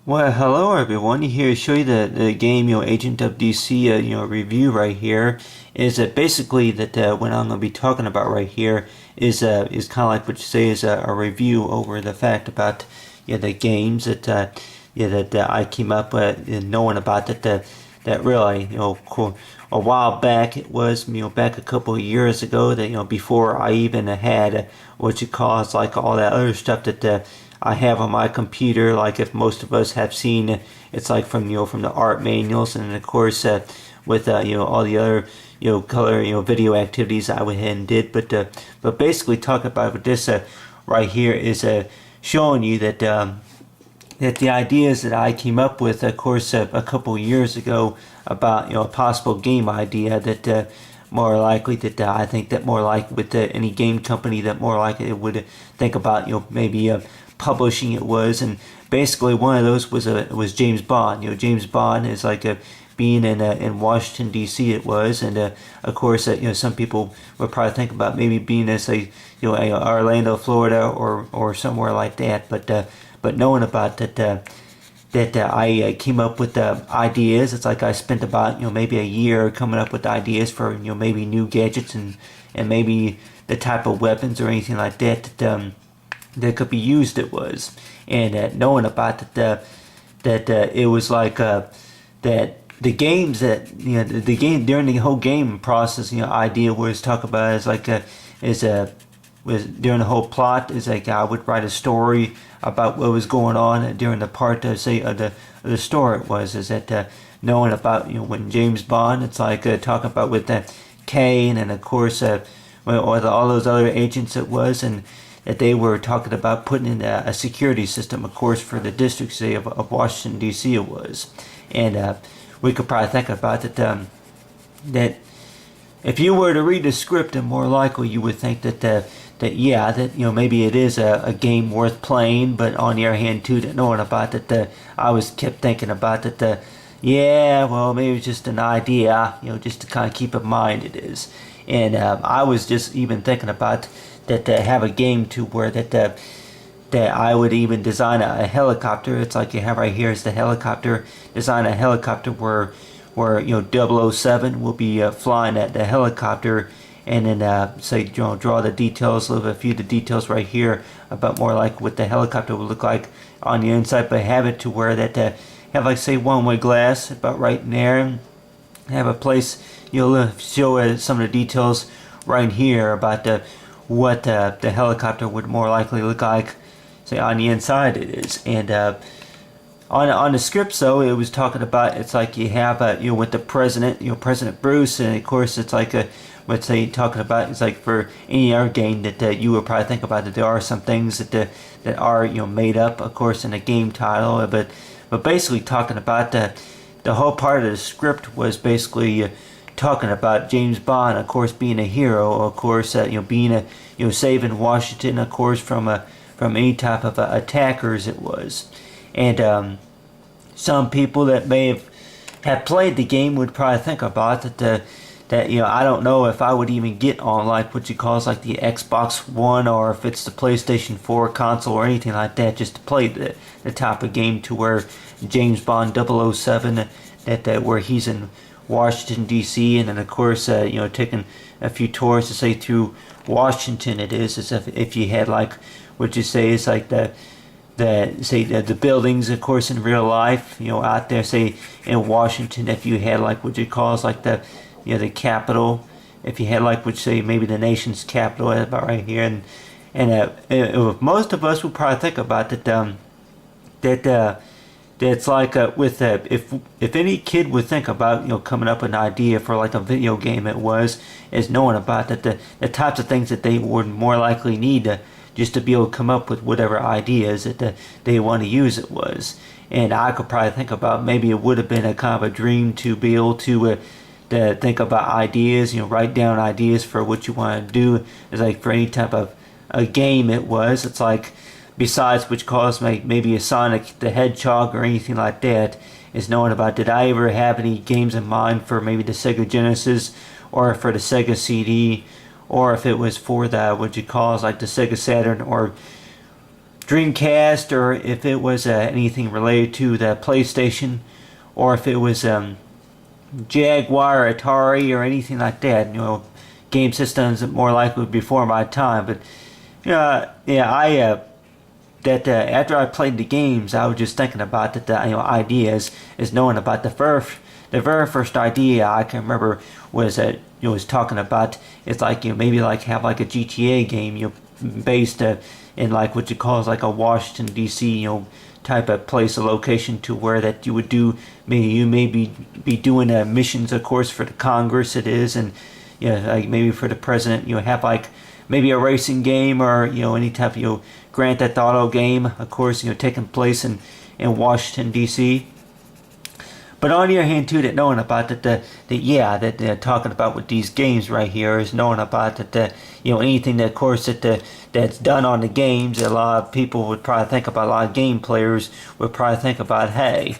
Well, hello everyone. Here to show you the game, Agent of DC, review right here. Is basically that what I'm going to be talking about right here is kind of like what you say is a review over the fact about the games that I came up with and knowing about that really cool. A while back it was back a couple of years ago that before I even had what you call it's like all that other stuff that I have on my computer, like if most of us have seen, it's like from from the art manuals, and of course with all the other color video activities I went ahead and did. But basically talk about what this right here is showing you that the ideas that I came up with, of course, a couple years ago about a possible game idea that more likely that I think that more like with any game company that more likely it would think about maybe publishing it was. And basically one of those was James Bond. James Bond is like a being in Washington D.C. it was, and of course some people would probably think about maybe being as a a Orlando, Florida, or somewhere like that. But knowing about that I came up with the ideas. It's like I spent about maybe a year coming up with ideas for maybe new gadgets and maybe the type of weapons or anything like that could be used. It was, and knowing about that it was like that the games that the game during the whole game process idea was talk about is like is was during the whole plot is like I would write a story about what was going on during the part say of the story. It was is that knowing about when James Bond, it's like talking about with Kane and of course all those other agents it was, and that they were talking about putting in a security system, of course, for the district say of Washington D.C. it was, and we could probably think about that if you were to read the script, and more likely you would think that yeah, that maybe it is a game worth playing, but on the other hand too, that knowing about that I was kept thinking about that yeah, well maybe it's just an idea, just to kind of keep in mind it is, and I was just even thinking about that have a game to where that I would even design a helicopter. It's like you have right here is the helicopter. Design a helicopter where Double O 007 will be flying at the helicopter, and then say draw the details, a few of the details right here about more like what the helicopter would look like on the inside, but have it to where that have like say one-way glass about right in there, and have a place show some of the details right here about what the helicopter would more likely look like say on the inside it is. And on the script, though, it was talking about it's like you have with the president, President Bruce, and of course it's like let's say talking about it's like for any other game that you would probably think about that there are some things that are made up, of course, in a game title, but basically talking about the whole part of the script was basically talking about James Bond, of course, being a hero, of course, being saving Washington, of course, from any type of attackers it was. And some people that may have played the game would probably think about that I don't know if I would even get on like what you call like the Xbox One, or if it's the PlayStation 4 console or anything like that, just to play the type of game to where James Bond 007 that where he's in Washington D.C. and then of course taking a few tours to say through Washington it is as if you had like what you say is like the buildings, of course, in real life, out there, say in Washington, if you had like what you call is like the capital, if you had like what you say maybe the nation's capital about right here, and most of us would probably think about that it's like with if any kid would think about coming up with an idea for like a video game, it was is knowing about that the types of things that they would more likely need to just to be able to come up with whatever ideas that they want to use it was. And I could probably think about maybe it would have been a kind of a dream to be able to think about ideas, write down ideas for what you want to do. It's like for any type of a game it was. It's like besides which calls maybe a Sonic the Hedgehog or anything like that, is knowing about did I ever have any games in mind for maybe the Sega Genesis or for the Sega CD, or if it was for the what you call is like the Sega Saturn, or Dreamcast, or if it was anything related to the PlayStation, or if it was Jaguar, Atari, or anything like that. Game systems more likely before my time. But yeah, I that after I played the games, I was just thinking about that the ideas is knowing about the very first idea I can remember was was talking about it's like maybe like have like a GTA game based in like what you call is like a Washington D.C. Type of place, a location to where that you would do maybe you may be doing missions, of course, for the Congress it is, and like maybe for the president have like maybe a racing game or any type of Grand Theft Auto game, of course, taking place in Washington D.C. But on the other hand, too, that knowing about that they're talking about with these games right here is knowing about that anything that, of course, that's done on the games, a lot of people would probably think about, a lot of game players would probably think about, hey,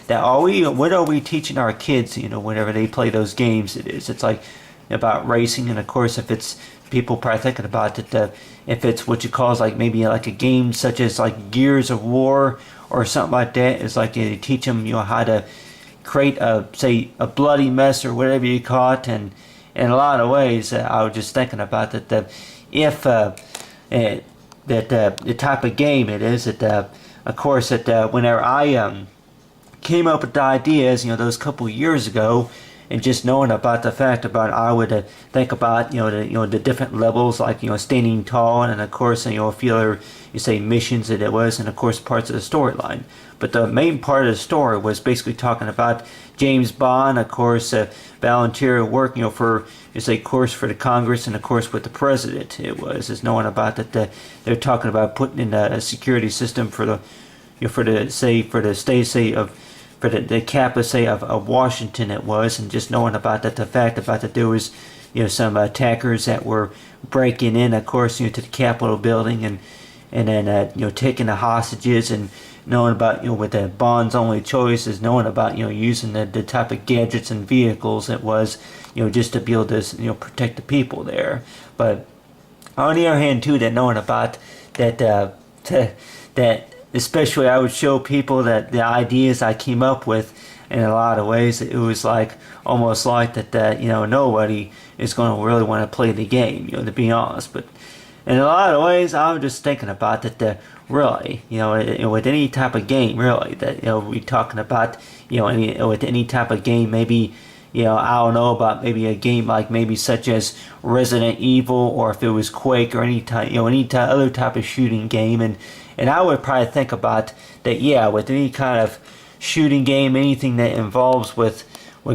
what are we teaching our kids, whenever they play those games? It's like about racing, and of course, if it's people probably thinking about it, if it's what you call like maybe like a game such as like Gears of War or something like that, it's like you teach them how to create say a bloody mess or whatever you call it, and in a lot of ways I was just thinking about that if the type of game it is that of course that whenever I came up with the ideas those couple years ago, and just knowing about the fact about I would think about the different levels like standing tall, and of course a few other you say missions that it was, and of course parts of the storyline. But the main part of the story was basically talking about James Bond, of course, volunteer work for of course for the Congress, and of course with the president. It was is knowing about that they're talking about putting in a security system for the for the state say of for the capital say of Washington it was, and just knowing about that the fact about that there was some attackers that were breaking in, of course, to the Capitol building, and then taking the hostages, and knowing about with the Bond's only choice is knowing about using the type of gadgets and vehicles it was just to be able to protect the people there. But on the other hand too, that knowing about that that especially I would show people that the ideas I came up with, in a lot of ways it was like almost like that nobody is going to really want to play the game, to be honest. But in a lot of ways I was just thinking about that really with any type of game really that we talking about with any type of game, maybe I don't know about maybe a game like maybe such as Resident Evil, or if it was Quake, or any type other type of shooting game, and I would probably think about that with any kind of shooting game, anything that involves with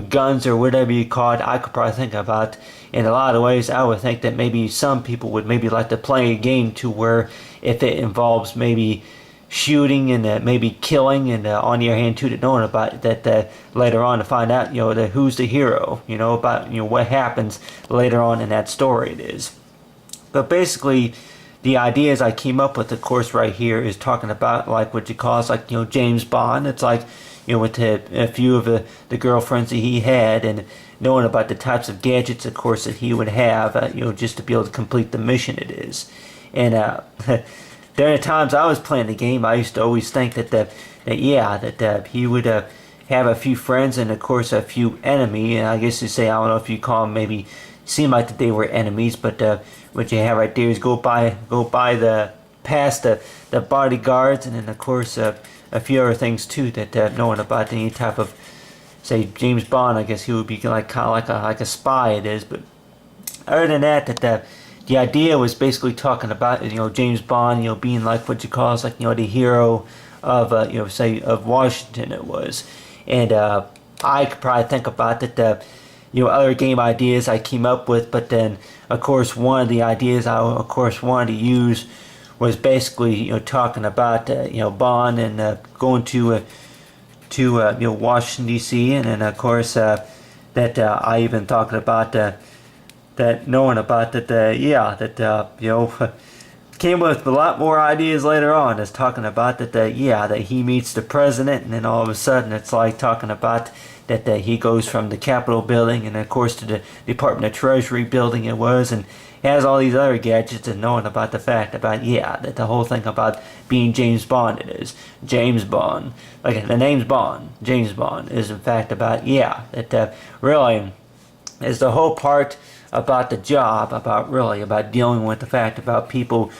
guns or whatever you call it, I could probably think about in a lot of ways. I would think that maybe some people would maybe like to play a game to where if it involves maybe shooting and maybe killing, and on the other hand too, to knowing about that later on to find out who's the hero, about what happens later on in that story it is. But basically the ideas I came up with, of course, right here is talking about like what you call is like James Bond. It's like with a few of the girlfriends that he had, and knowing about the types of gadgets, of course, that he would have, just to be able to complete the mission it is. And during the times I was playing the game, I used to always think that he would have a few friends and of course a few enemy. And I guess you say, I don't know if you call them, maybe seem like that they were enemies, but what you have right there is go by past the bodyguards, and then of course a few other things too that knowing about any type of say James Bond. I guess he would be like kind of like a spy it is. But other than that the idea was basically talking about James Bond being like what you call is like the hero of say of Washington it was. And I could probably think about that other game ideas I came up with, but then of course one of the ideas I of course wanted to use was basically talking about Bond and going to Washington D.C., and then of course that I even talking about that knowing about that came with a lot more ideas later on. It's talking about that he meets the president, and then all of a sudden it's like talking about that he goes from the Capitol building and of course to the Department of Treasury building it was, and has all these other gadgets, and knowing about the fact about that the whole thing about being James Bond, it is James Bond, like the name's Bond, James Bond is in fact about that really is the whole part about the job, about dealing with the fact about people,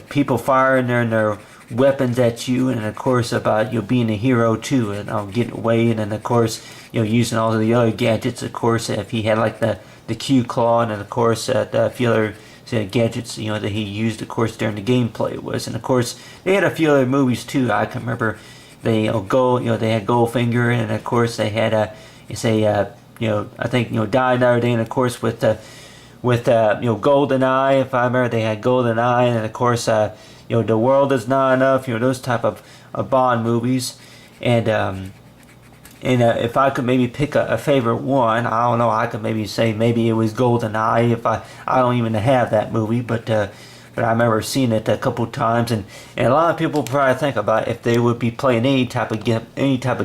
people firing their weapons at you, and of course about being a hero too, and getting away, and then of course using all of the other gadgets. Of course, if he had like the Q claw, and of course a few other gadgets that he used, of course, during the gameplay was, and of course they had a few other movies too. I can remember they had Goldfinger, and of course they had I think Die Another Day, and of course with GoldenEye, if I remember they had GoldenEye, and of course The World Is Not Enough, those type of Bond movies, and if I could maybe pick a favorite one, I don't know, I could maybe say maybe it was GoldenEye. If I don't even have that movie, but I remember seeing it a couple times, and a lot of people probably think about if they would be playing any type of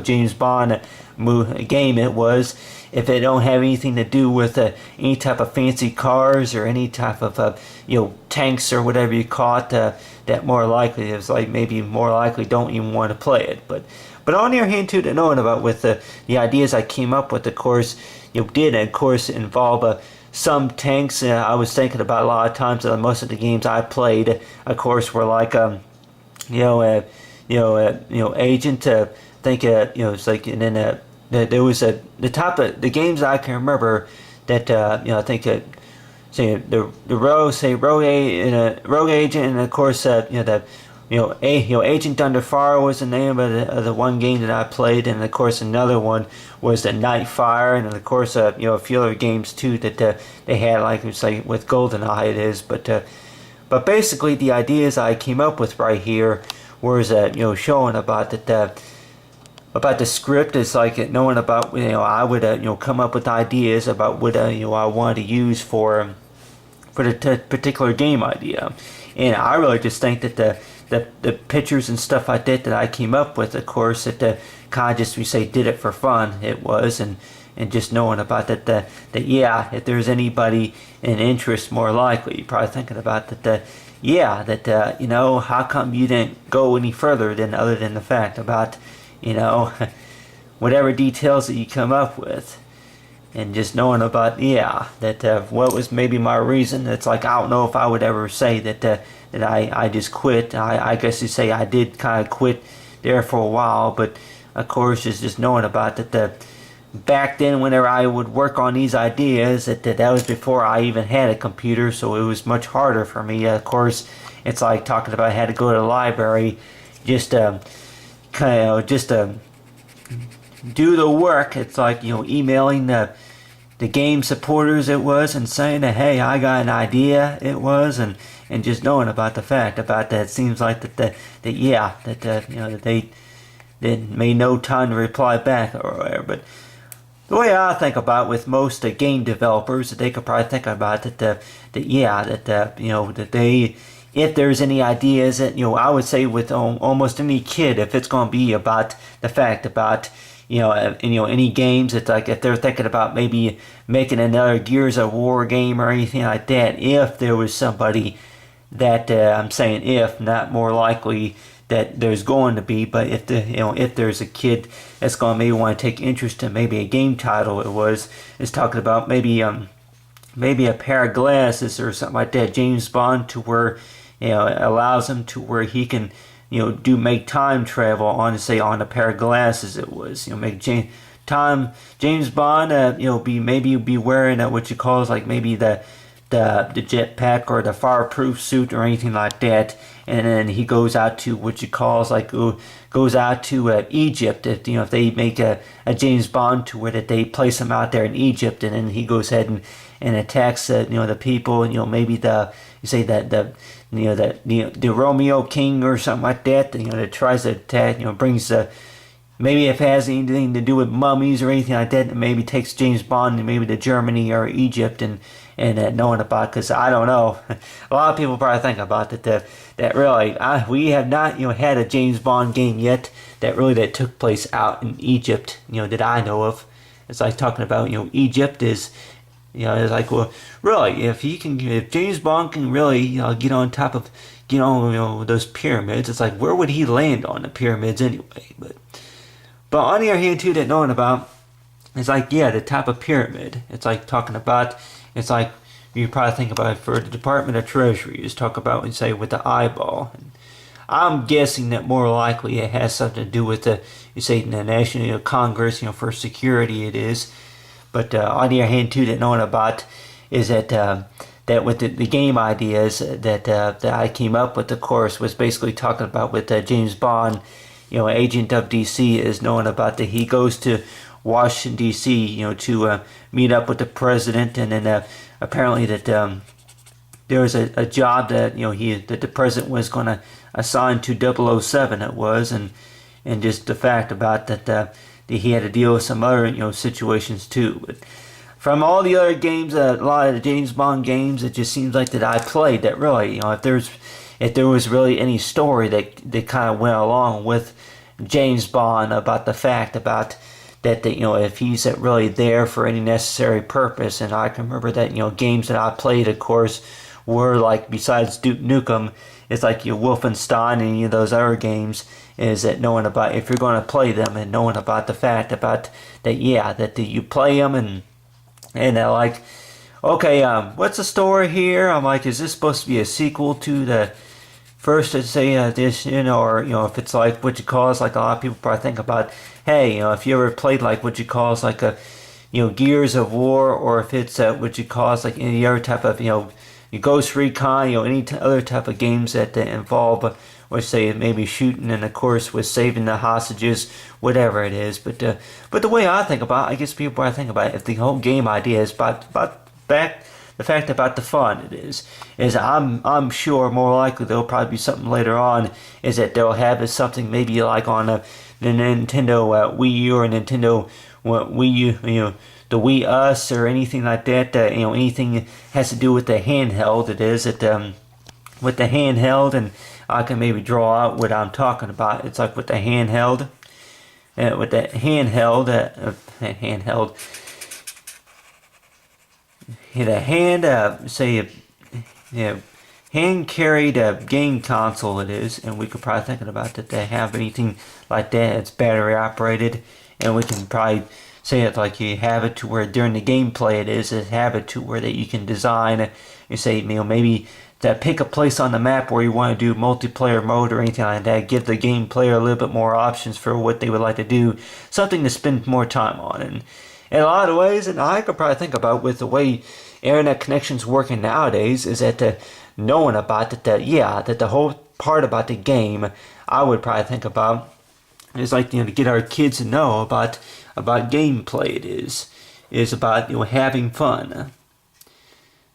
James Bond game it was, if it don't have anything to do with any type of fancy cars or any type of tanks or whatever you call it, that more likely is like maybe more likely don't even want to play it. But on the other hand too, to knowing about with the ideas I came up with, of course, did of course involve some tanks. I was thinking about a lot of times that most of the games I played, of course, were like Agent. Think it's like, and then there was the top of the games I can remember that I think say the Rogue Agent, and of course Agent Under Fire was the name of the one game that I played, and of course another one was the Nightfire, and of course a few other games too that they had, like it's like with GoldenEye it is, but basically the ideas I came up with right here was showing about that about the script is like knowing about I would come up with ideas about what I wanted to use for the particular game idea, and I really just think that the pictures and stuff like that I came up with, of course, that kind of just did it for fun. It was, and just knowing about that if there's anybody in interest, more likely you're probably thinking about that how come you didn't go any further than other than the fact about whatever details that you come up with, and just knowing about that what was maybe my reason. It's like I don't know if I would ever say that I just quit. I guess you say I did kind of quit there for a while, but of course just knowing about that back then whenever I would work on these ideas that was before I even had a computer, so it was much harder for me. Of course, it's like talking about I had to go to the library just do the work. It's like emailing the game supporters it was, and saying that hey, I got an idea it was, and just knowing about the fact about that. It seems like that they made no time to reply back or whatever. But the way I think about with most game developers, that they could probably think about that they, if there's any ideas that I would say with almost any kid, if it's going to be about the fact about any games, it's like if they're thinking about maybe making another Gears of War game or anything like that, if there was somebody that I'm saying if, not more likely that there's going to be, but if if there's a kid that's going to maybe want to take interest in maybe a game title, it's talking about maybe a pair of glasses or something like that, James Bond, to where it allows him to where he can make time travel on a pair of glasses. It was make James Bond be wearing what you call like maybe the jetpack or the fireproof suit or anything like that, and then he goes out to what you call goes out to Egypt. If they make a James Bond to where that they place him out there in Egypt, and then he goes ahead and attacks the people, and maybe the Romeo King or something like that, that tries to attack, brings the maybe if it has anything to do with mummies or anything like that, it maybe takes James Bond maybe to Germany or Egypt and knowing about, because I don't know. A lot of people probably think about that really we have not had a James Bond game yet that took place out in Egypt that I know of. It's like talking about Egypt is it's like, well, really, if James Bond can really get on top of those pyramids, it's like, where would he land on the pyramids anyway? But on the other hand too, that knowing about, it's like, yeah, the type of pyramid. It's like talking about, it's like you probably think about it for the Department of Treasury. Just talk about and say with the eyeball. And I'm guessing that more likely it has something to do with the National Congress, for security it is. But on the other hand too, that knowing about is that that with the game ideas that I came up with, of course, was basically talking about with James Bond, agent of DC, is knowing about that he goes to Washington D.C. To meet up with the president, and then apparently that there was a job that that the president was going to assign to 007. It was, and just the fact about that he had to deal with some other situations too. But from all the other games, a lot of the James Bond games, it just seems like that I played that really, if there was really any story that kind of went along with James Bond about the fact about that if he's really there for any necessary purpose. And I can remember that games that I played, of course, were like, besides Duke Nukem, it's like Wolfenstein and any of those other games, is that knowing about, if you're going to play them, and knowing about the fact about that, yeah, that you play them and they're like, okay, what's the story here? I'm like, is this supposed to be a sequel to the first edition, or if it's like what you call it, like a lot of people probably think about, hey, if you ever played like what you call it, like a Gears of War, or if it's what you call it, like any other type of Ghost Recon, any other type of games that involve or say maybe shooting, and of course with saving the hostages, whatever it is. But the way I think about it, I guess people probably think about it, if the whole game idea is about the fact about the fun it is I'm sure more likely there'll probably be something later on, is that they'll have is something maybe like on the Nintendo Wii U or Nintendo Wii U, the Wii Us or anything like that. Anything has to do with the handheld. It is with the handheld, and I can maybe draw out what I'm talking about. It's like with the handheld, hand carried game console it is, and we could probably thinking about that they have anything like that. It's battery operated, and we can probably say it like you have it to where during the gameplay have it to where that you can design. You say maybe that pick a place on the map where you want to do multiplayer mode or anything like that. Give the game player a little bit more options for what they would like to do, something to spend more time on. And in a lot of ways, and I could probably think about with the way internet connections working nowadays, is that knowing about that the whole part about the game, I would probably think about is like to get our kids to know about gameplay. It is about having fun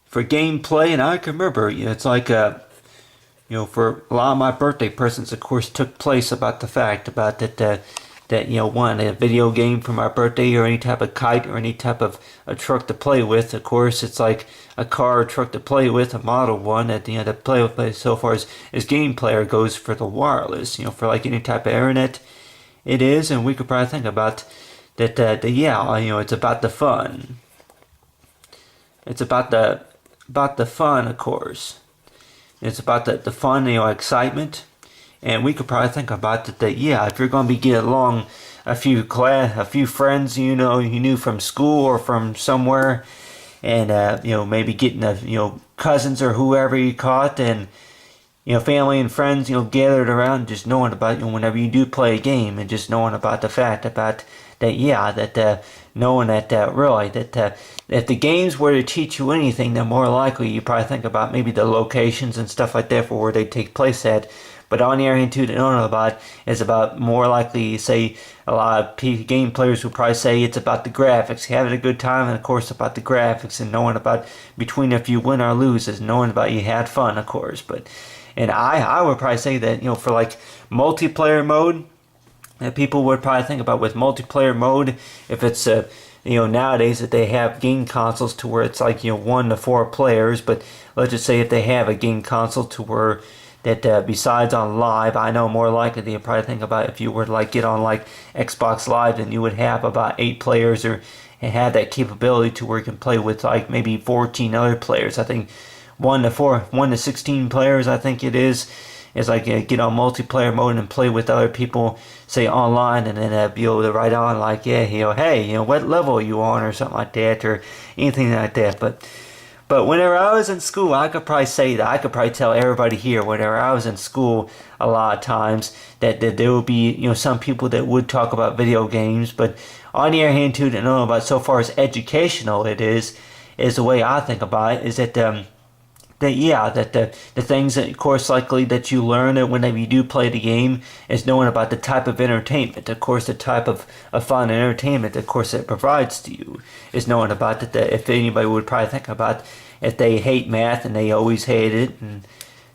for gameplay. And I can remember it's like for a lot of my birthday presents, of course, took place about the fact about that wanting a video game for my birthday, or any type of kite, or any type of a truck to play with. Of course, it's like a car or truck to play with, a model one that to play with. So far as game player goes for the wireless, for like any type of internet, it is. And we could probably think about that. It's about the fun. It's about the fun, of course. It's about the fun, excitement. And we could probably think about that. If you're going to be getting along a few friends you knew from school or from somewhere, and maybe getting cousins or whoever you caught, and family and friends gathered around, just knowing about whenever you do play a game, and just knowing about the fact about that knowing that really that if the games were to teach you anything, then more likely you probably think about maybe the locations and stuff like that for where they take place at. But on the other hand, too, to know about is about more likely, say, a lot of game players will probably say it's about the graphics, having a good time, and of course about the graphics, and knowing about between if you win or lose, is knowing about you had fun, of course. And I would probably say that for like multiplayer mode, that people would probably think about with multiplayer mode. If it's nowadays that they have game consoles to where it's like 1 to 4 players, but let's just say if they have a game console to where that besides on live, I know more likely they probably think about if you were to like get on like Xbox Live, then you would have about 8 players or and have that capability to where you can play with like maybe 14 other players. I think 1 to 16 players, I think it is like get on multiplayer mode and play with other people, say online, and then be able to write on like, hey, what level are you on or something like that or anything like that. But whenever I was in school, I could probably say that I could probably tell everybody here. Whenever I was in school, a lot of times that there would be some people that would talk about video games, but on the other hand, too, to know about so far as educational it is the way I think about it is that the things that, of course, likely that you learn whenever you do play the game is knowing about the type of entertainment. Of course, the type of fun and entertainment, of course, it provides to you is knowing about that. If anybody would probably think about if they hate math and they always hate it,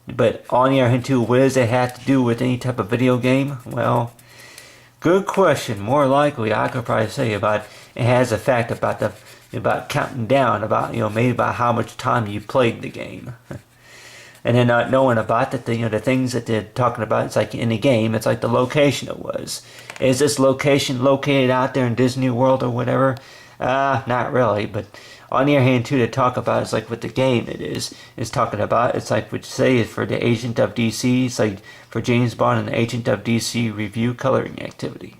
but on the other hand, too, what does it have to do with any type of video game? Well, good question. More likely, I could probably say about it has a fact about counting down, about maybe about how much time you played the game, and then not knowing about that the things that they're talking about. It's like in the game, it's like the location it was. Is this location located out there in Disney World or whatever? Not really, but on the other hand, too, to talk about it's like with the game is talking about. It's like what you say is for the Agent of DC. It's like for James Bond and the Agent of DC review coloring activity.